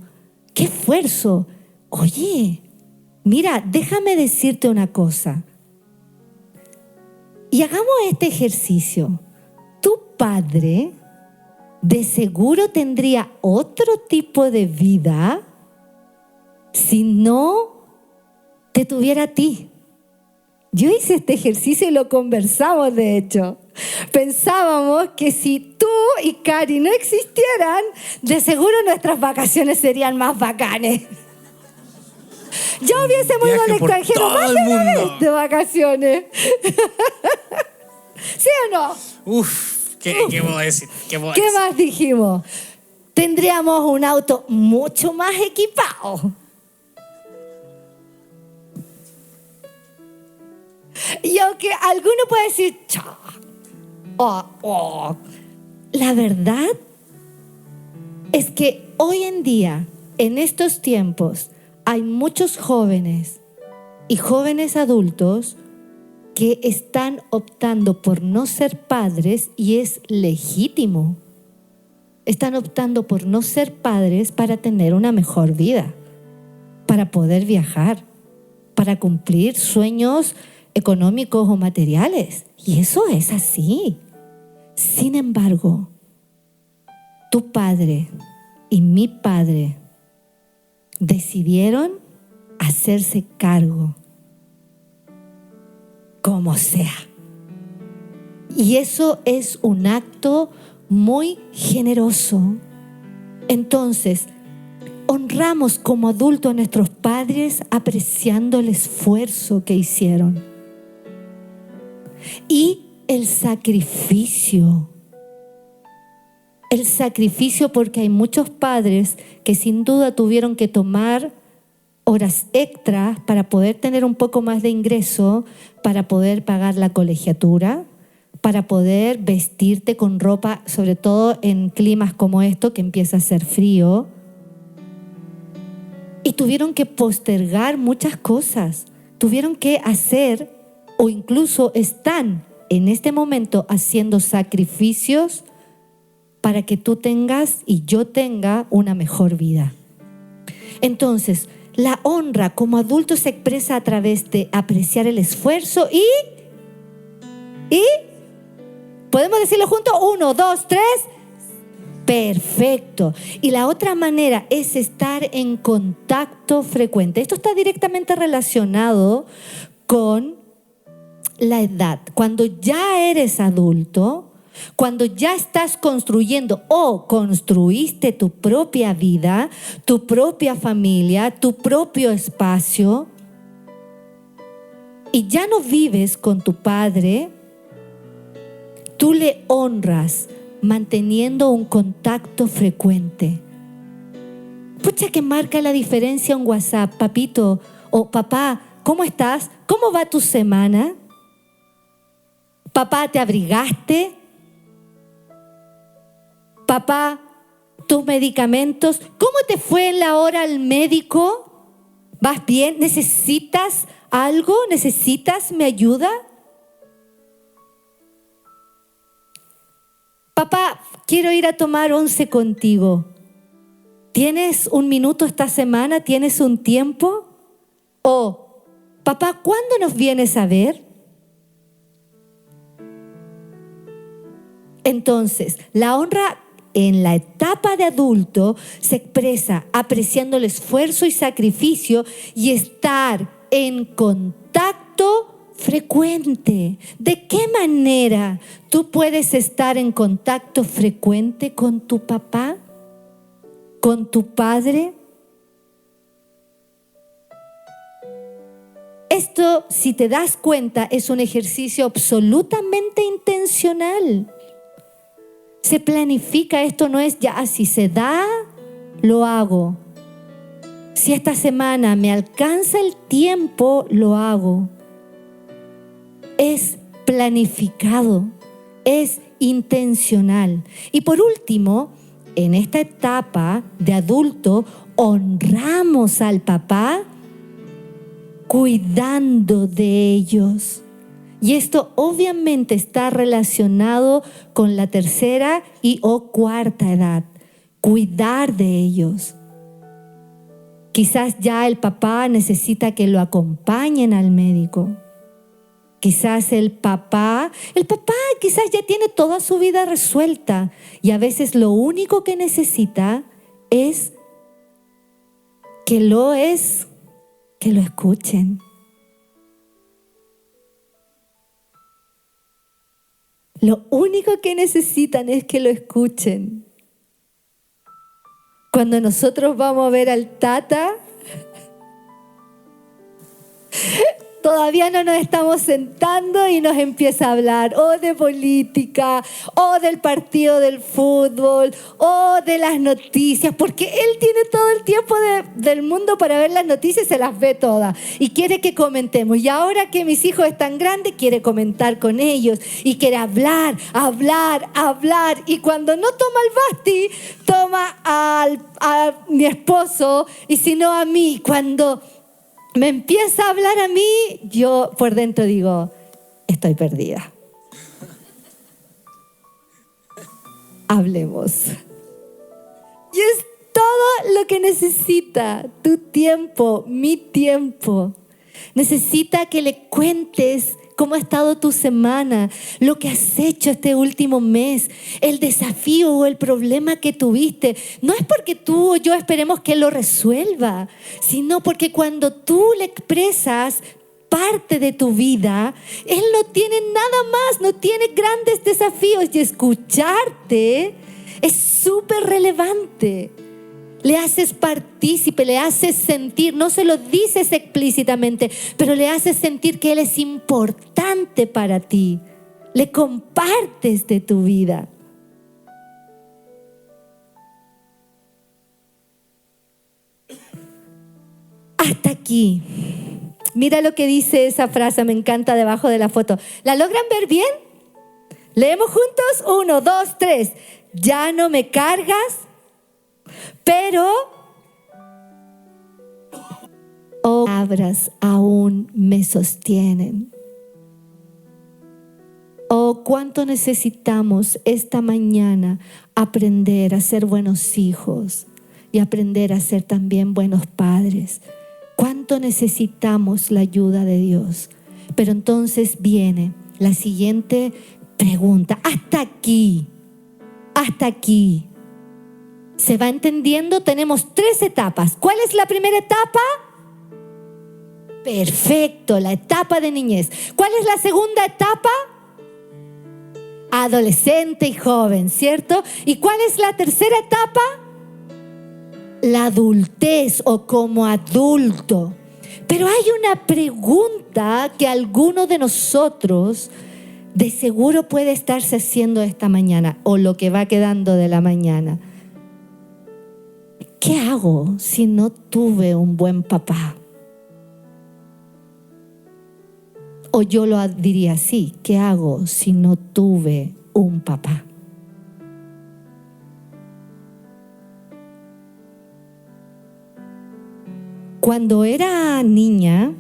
¿Qué esfuerzo? Oye, mira, déjame decirte una cosa. Y hagamos este ejercicio. Tu padre de seguro tendría otro tipo de vida si no te tuviera a ti. Yo hice este ejercicio y lo conversamos, de hecho. Pensábamos que si tú y Cari no existieran, de seguro nuestras vacaciones serían más bacanes. Ya hubiésemos ido al extranjero más de una vez de vacaciones. ¿Sí o no? ¿Qué puedo decir? ¿Qué más dijimos? Tendríamos un auto mucho más equipado. Y aunque alguno puede decir, la verdad es que hoy en día, en estos tiempos, hay muchos jóvenes y jóvenes adultos que están optando por no ser padres, y es legítimo. Están optando por no ser padres para tener una mejor vida, para poder viajar, para cumplir sueños económicos o materiales. Y eso es así. Sin embargo, tu padre y mi padre decidieron hacerse cargo como sea. Y eso es un acto muy generoso. Entonces, honramos como adultos a nuestros padres apreciando el esfuerzo que hicieron. Y el sacrificio. El sacrificio, porque hay muchos padres que sin duda tuvieron que tomar horas extras para poder tener un poco más de ingreso, para poder pagar la colegiatura, para poder vestirte con ropa, sobre todo en climas como esto, que empieza a hacer frío. Y tuvieron que postergar muchas cosas. Tuvieron que hacer, o incluso están en este momento haciendo sacrificios para que tú tengas y yo tenga una mejor vida. Entonces, La honra como adulto se expresa a través de apreciar el esfuerzo y ¿podemos decirlo juntos? 1, 2, 3. Perfecto. Y la otra manera es estar en contacto frecuente. Esto está directamente relacionado con la edad. Cuando ya eres adulto, cuando ya estás construyendo o construiste tu propia vida, tu propia familia, tu propio espacio, y ya no vives con tu padre, tú le honras manteniendo un contacto frecuente. Pucha que marca la diferencia un WhatsApp, papito o papá, ¿cómo estás? ¿Cómo va tu semana? Papá, ¿te abrigaste? Papá, tus medicamentos, ¿cómo te fue en la hora al médico? ¿Vas bien? ¿Necesitas algo? ¿Necesitas mi ayuda? Papá, quiero ir a tomar 11 contigo. ¿Tienes un minuto esta semana? ¿Tienes un tiempo? O, papá, ¿cuándo nos vienes a ver? Entonces, la honra en la etapa de adulto se expresa apreciando el esfuerzo y sacrificio y estar en contacto frecuente. ¿De qué manera tú puedes estar en contacto frecuente con tu papá? ¿Con tu padre? Esto, si te das cuenta, es un ejercicio absolutamente intencional. Se planifica, esto no es ya, si se da, lo hago. Si esta semana me alcanza el tiempo, lo hago. Es planificado, es intencional. Y por último, en esta etapa de adulto, honramos al papá cuidando de ellos. Y esto obviamente está relacionado con la tercera y o cuarta edad. Cuidar de ellos. Quizás ya el papá necesita que lo acompañen al médico. Quizás el papá quizás ya tiene toda su vida resuelta y a veces lo único que necesita es que lo escuchen. Lo único que necesitan es que lo escuchen. Cuando nosotros vamos a ver al tata, todavía no nos estamos sentando y nos empieza a hablar o de política, o del partido del fútbol, o de las noticias, porque él tiene todo el tiempo del mundo para ver las noticias y se las ve todas. Y quiere que comentemos. Y ahora que mis hijos están grandes, quiere comentar con ellos. Y quiere hablar. Y cuando no toma el basti, toma a mi esposo, y si no a mí. Cuando me empieza a hablar a mí, yo por dentro digo, estoy perdida. Hablemos. Y es todo lo que necesita tu tiempo, mi tiempo. Necesita que le cuentes cómo ha estado tu semana, lo que has hecho este último mes, el desafío o el problema que tuviste. No es porque tú o yo esperemos que él lo resuelva, sino porque cuando tú le expresas parte de tu vida, él no tiene nada más, no tiene grandes desafíos, y escucharte es súper relevante. Le haces partícipe, le haces sentir, no se lo dices explícitamente, pero le haces sentir que él es importante para ti. Le compartes de tu vida. Hasta aquí. Mira lo que dice esa frase, me encanta, debajo de la foto. ¿La logran ver bien? Leemos juntos. 1, 2, 3. Ya no me cargas, pero palabras aún me sostienen. Oh, cuánto necesitamos esta mañana aprender a ser buenos hijos y aprender a ser también buenos padres. cuánto necesitamos la ayuda de Dios. Pero entonces viene la siguiente pregunta. Hasta aquí. ¿Se va entendiendo? Tenemos 3 etapas. ¿Cuál es la primera etapa? Perfecto, la etapa de niñez. ¿Cuál es la segunda etapa? Adolescente y joven, ¿cierto? ¿Y cuál es la tercera etapa? La adultez o como adulto. Pero hay una pregunta que alguno de nosotros de seguro puede estarse haciendo esta mañana o lo que va quedando de la mañana. ¿Qué hago si no tuve un buen papá? O yo lo diría así, ¿qué hago si no tuve un papá? Cuando era niña,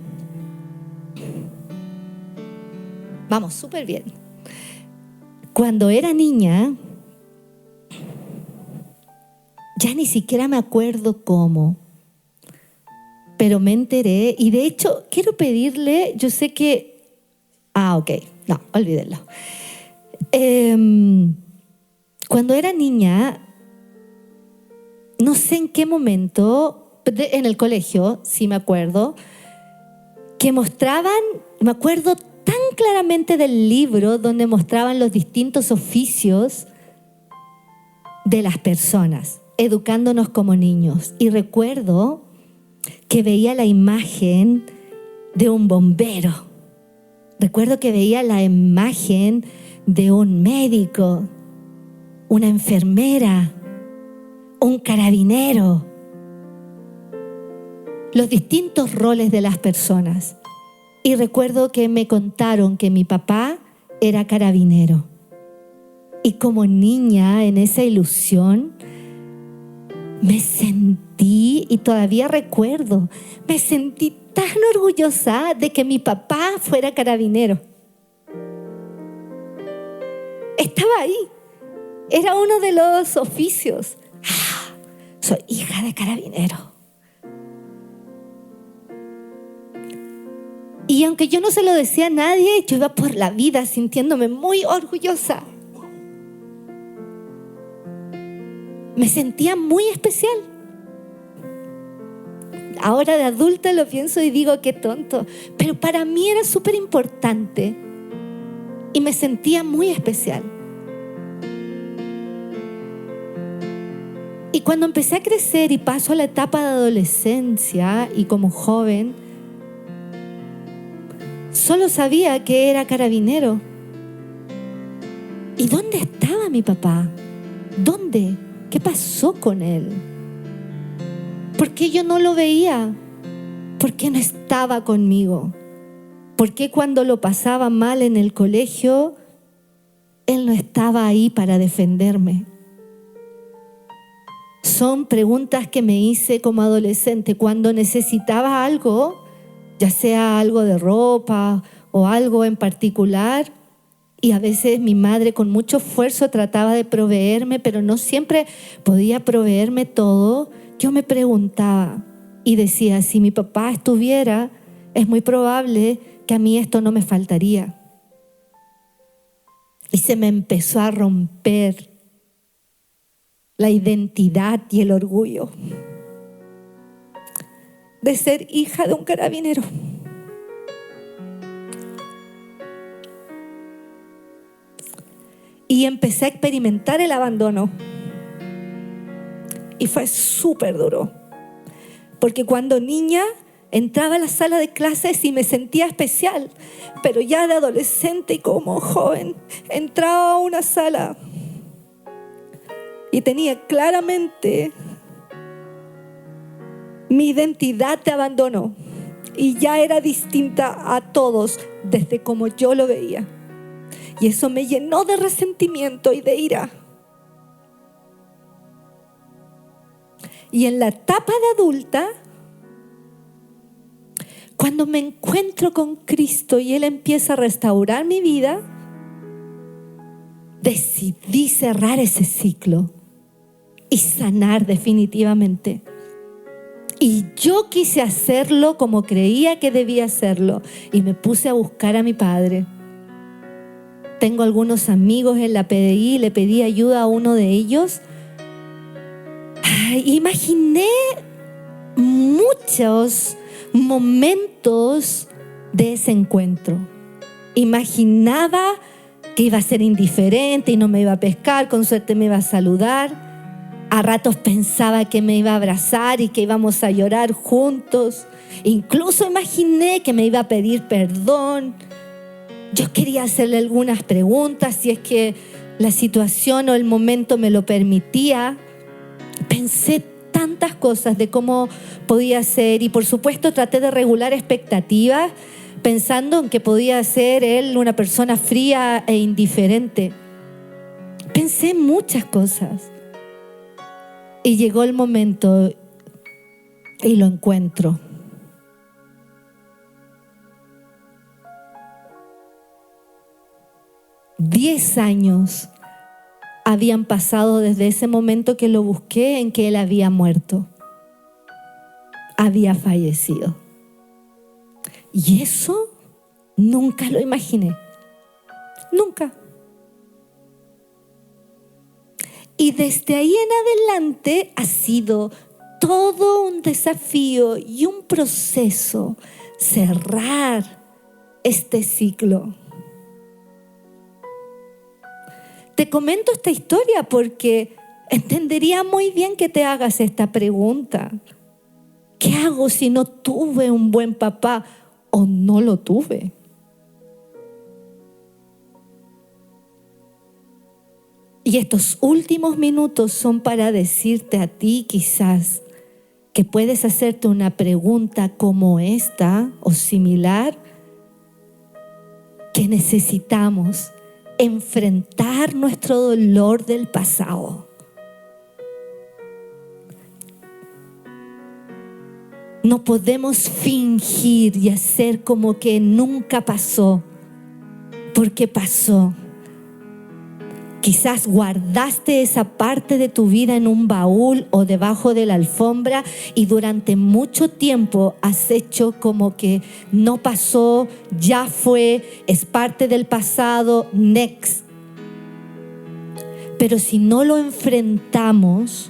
vamos, súper bien. Cuando era niña, ya ni siquiera me acuerdo cómo, pero me enteré y de hecho quiero pedirle, yo sé que ok, no, olvídenlo. Cuando era niña, no sé en qué momento, en el colegio, sí me acuerdo, que mostraban, me acuerdo tan claramente del libro donde mostraban los distintos oficios de las personas, educándonos como niños. Y recuerdo que veía la imagen de un bombero. Recuerdo que veía la imagen de un médico, una enfermera, un carabinero, los distintos roles de las personas. Y recuerdo que me contaron que mi papá era carabinero. Y como niña, en esa ilusión, me sentí, y todavía recuerdo, me sentí tan orgullosa de que mi papá fuera carabinero. Estaba ahí. Era uno de los oficios. Soy hija de carabinero. Y aunque yo no se lo decía a nadie, yo iba por la vida sintiéndome muy orgullosa. Me sentía muy especial. Ahora de adulta lo pienso y digo qué tonto, pero para mí era súper importante y me sentía muy especial. Y cuando empecé a crecer y paso a la etapa de adolescencia y como joven, solo sabía que era carabinero. ¿Y dónde estaba mi papá? ¿Dónde? ¿Qué pasó con él? ¿Por qué yo no lo veía? ¿Por qué no estaba conmigo? ¿Por qué cuando lo pasaba mal en el colegio, él no estaba ahí para defenderme? Son preguntas que me hice como adolescente. Cuando necesitaba algo, ya sea algo de ropa o algo en particular, y a veces mi madre con mucho esfuerzo trataba de proveerme, pero no siempre podía proveerme todo. Yo me preguntaba y decía, si mi papá estuviera, es muy probable que a mí esto no me faltaría. Y se me empezó a romper la identidad y el orgullo de ser hija de un carabinero. Y empecé a experimentar el abandono. Y fue súper duro. Porque cuando niña entraba a la sala de clases y me sentía especial. Pero ya de adolescente y como joven, entraba a una sala y tenía claramente mi identidad de abandono. Y ya era distinta a todos desde como yo lo veía. Y eso me llenó de resentimiento y de ira. Y en la etapa de adulta, cuando me encuentro con Cristo y Él empieza a restaurar mi vida, decidí cerrar ese ciclo y sanar definitivamente. Y yo quise hacerlo como creía que debía hacerlo. Y me puse a buscar a mi padre. Tengo algunos amigos en la PDI, le pedí ayuda a uno de ellos. Imaginé muchos momentos de ese encuentro. Imaginaba que iba a ser indiferente y no me iba a pescar, con suerte me iba a saludar. A ratos pensaba que me iba a abrazar y que íbamos a llorar juntos. Incluso imaginé que me iba a pedir perdón. Yo quería hacerle algunas preguntas si es que la situación o el momento me lo permitía. Pensé tantas cosas de cómo podía ser y por supuesto traté de regular expectativas pensando en que podía ser él una persona fría e indiferente. Pensé muchas cosas y llegó el momento y lo encuentro. Diez años habían pasado desde ese momento que lo busqué en que él había muerto. Había fallecido. Y eso nunca lo imaginé. Nunca. Y desde ahí en adelante ha sido todo un desafío y un proceso cerrar este ciclo. Te comento esta historia porque entendería muy bien que te hagas esta pregunta. ¿Qué hago si no tuve un buen papá o no lo tuve? Y estos últimos minutos son para decirte a ti quizás que puedes hacerte una pregunta como esta o similar, que necesitamos enfrentar nuestro dolor del pasado. No podemos fingir y hacer como que nunca pasó, porque pasó. Quizás guardaste esa parte de tu vida en un baúl o debajo de la alfombra y durante mucho tiempo has hecho como que no pasó, ya fue, es parte del pasado, next. Pero si no lo enfrentamos,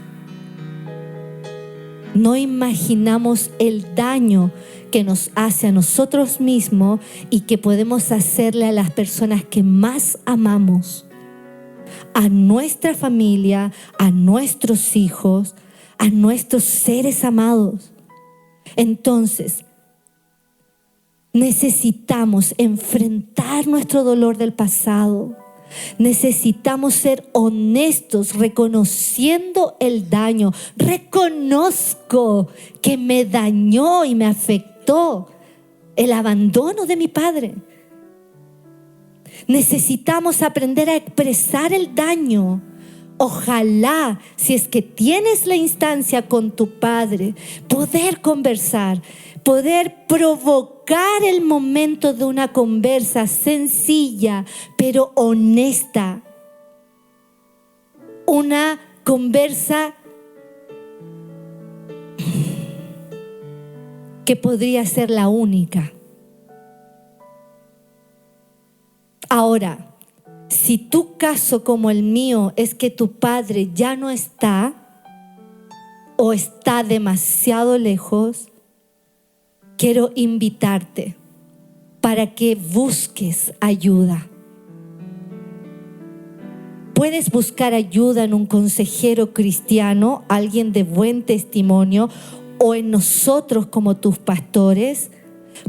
no imaginamos el daño que nos hace a nosotros mismos y que podemos hacerle a las personas que más amamos, a nuestra familia, a nuestros hijos, a nuestros seres amados. Entonces, necesitamos enfrentar nuestro dolor del pasado. Necesitamos ser honestos, reconociendo el daño. Reconozco que me dañó y me afectó el abandono de mi padre. Necesitamos aprender a expresar el daño. Ojalá, si es que tienes la instancia con tu padre, poder conversar, poder provocar el momento de una conversa sencilla, pero honesta. Una conversa que podría ser la única. Ahora, si tu caso como el mío es que tu padre ya no está o está demasiado lejos, quiero invitarte para que busques ayuda. Puedes buscar ayuda en un consejero cristiano, alguien de buen testimonio, o en nosotros como tus pastores.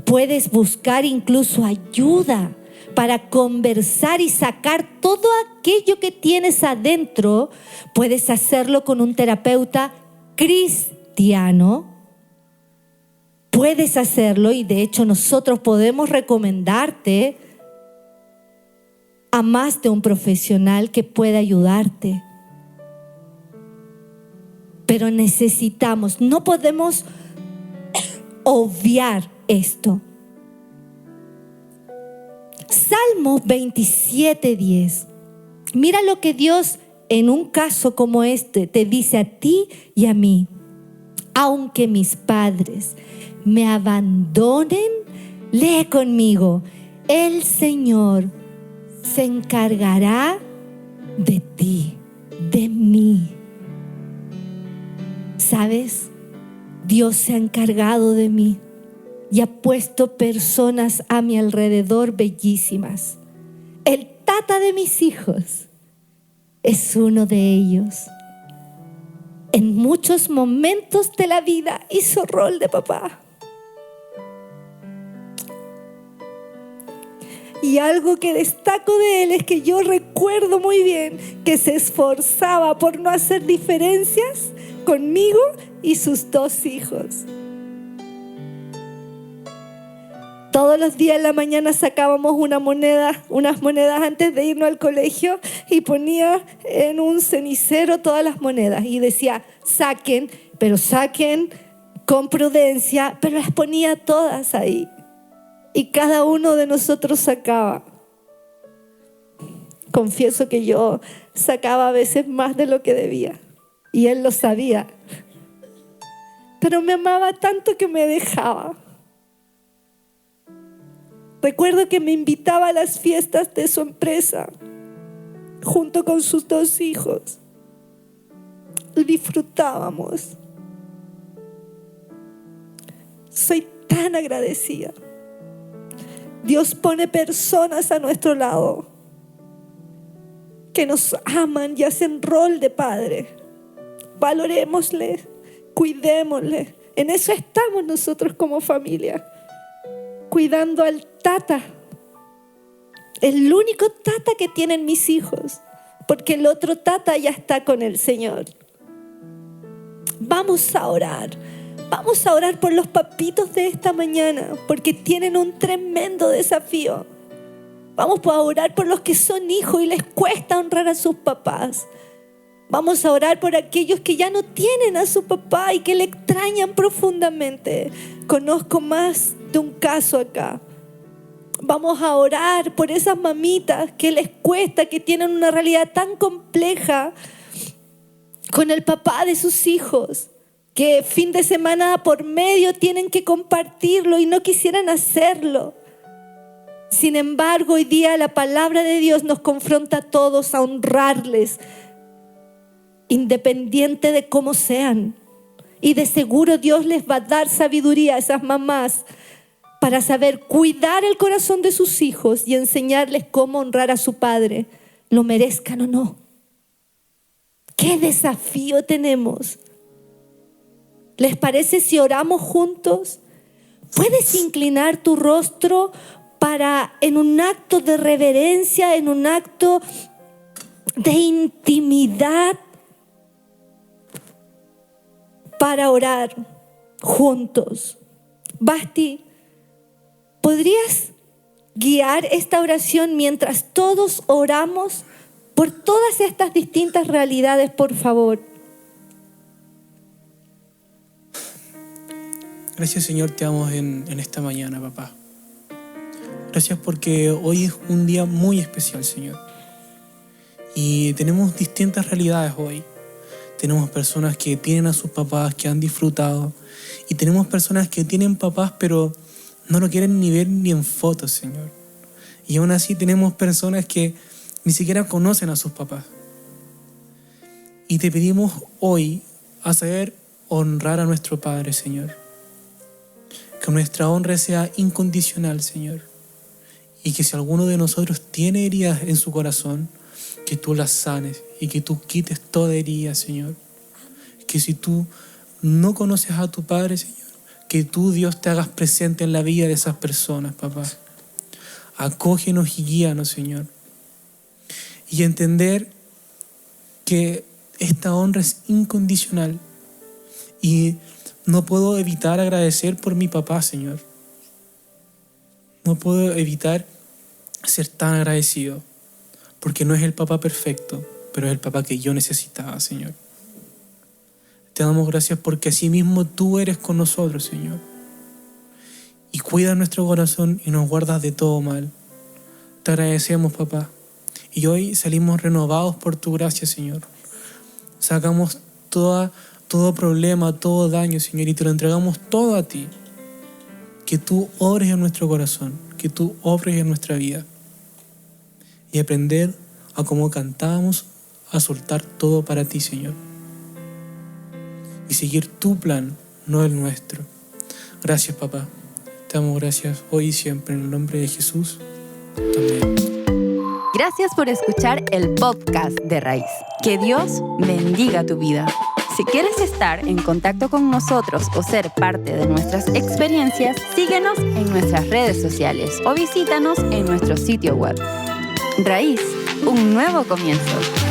Puedes buscar incluso ayuda para conversar y sacar todo aquello que tienes adentro. Puedes hacerlo con un terapeuta cristiano. Puedes hacerlo y de hecho nosotros podemos recomendarte a más de un profesional que pueda ayudarte. Pero necesitamos, no podemos obviar esto. Salmos 27:10. Mira lo que Dios en un caso como este te dice a ti y a mí. Aunque mis padres me abandonen, lee conmigo, el Señor se encargará de ti, de mí. ¿Sabes? Dios se ha encargado de mí y ha puesto personas a mi alrededor bellísimas. El tata de mis hijos es uno de ellos. En muchos momentos de la vida hizo rol de papá. Y algo que destaco de él es que yo recuerdo muy bien que se esforzaba por no hacer diferencias conmigo y sus 2 hijos. Todos los días en la mañana sacábamos unas monedas antes de irnos al colegio y ponía en un cenicero todas las monedas y decía, saquen, pero saquen con prudencia, pero las ponía todas ahí. Y cada uno de nosotros sacaba. Confieso que yo sacaba a veces más de lo que debía y él lo sabía. Pero me amaba tanto que me dejaba. Recuerdo que me invitaba a las fiestas de su empresa junto con sus 2 hijos. Y disfrutábamos. Soy tan agradecida. Dios pone personas a nuestro lado que nos aman y hacen rol de padre. Valorémosle, cuidémosle. En eso estamos nosotros como familia. Cuidando al tata, el único tata que tienen mis hijos, porque el otro tata ya está con el Señor. Vamos a orar por los papitos de esta mañana, porque tienen un tremendo desafío. Vamos a orar por los que son hijos y les cuesta honrar a sus papás. Vamos a orar por aquellos que ya no tienen a su papá y que le extrañan profundamente. Conozco más de un caso acá. Vamos a orar por esas mamitas que les cuesta, que tienen una realidad tan compleja con el papá de sus hijos, que fin de semana por medio tienen que compartirlo y no quisieran hacerlo. Sin embargo, hoy día la palabra de Dios nos confronta a todos a honrarles, independiente de cómo sean. Y de seguro Dios les va a dar sabiduría a esas mamás para saber cuidar el corazón de sus hijos y enseñarles cómo honrar a su padre, lo merezcan o no. ¿Qué desafío tenemos? ¿Les parece si oramos juntos? ¿Puedes inclinar tu rostro para, en un acto de reverencia, en un acto de intimidad, para orar juntos? Basti, ¿podrías guiar esta oración mientras todos oramos por todas estas distintas realidades, por favor? Gracias, Señor, te amo en esta mañana, papá. Gracias porque hoy es un día muy especial, Señor. Y tenemos distintas realidades hoy. Tenemos personas que tienen a sus papás, que han disfrutado. Y tenemos personas que tienen papás, pero no lo quieren ni ver ni en fotos, Señor. Y aún así tenemos personas que ni siquiera conocen a sus papás. Y te pedimos hoy a saber honrar a nuestro Padre, Señor. Que nuestra honra sea incondicional, Señor. Y que si alguno de nosotros tiene heridas en su corazón, que tú las sanes y que tú quites toda herida, Señor. Que si tú no conoces a tu Padre, Señor, que tú, Dios, te hagas presente en la vida de esas personas, papá. Acógenos y guíanos, Señor. Y entender que esta honra es incondicional. Y no puedo evitar agradecer por mi papá, Señor. No puedo evitar ser tan agradecido. Porque no es el papá perfecto, pero es el papá que yo necesitaba, Señor. Te damos gracias porque así mismo tú eres con nosotros, Señor. Y cuidas nuestro corazón y nos guardas de todo mal. Te agradecemos, papá. Y hoy salimos renovados por tu gracia, Señor. Sacamos todo todo problema, todo daño, Señor, y te lo entregamos todo a ti. Que tú obres en nuestro corazón, que tú obres en nuestra vida. Y aprender a como cantábamos, a soltar todo para ti, Señor. Y seguir tu plan, no el nuestro. Gracias, papá. Te damos gracias hoy y siempre, en el nombre de Jesús. Amén. Gracias por escuchar el podcast de Raíz. Que Dios bendiga tu vida. Si quieres estar en contacto con nosotros o ser parte de nuestras experiencias, síguenos en nuestras redes sociales o visítanos en nuestro sitio web. Raíz, un nuevo comienzo.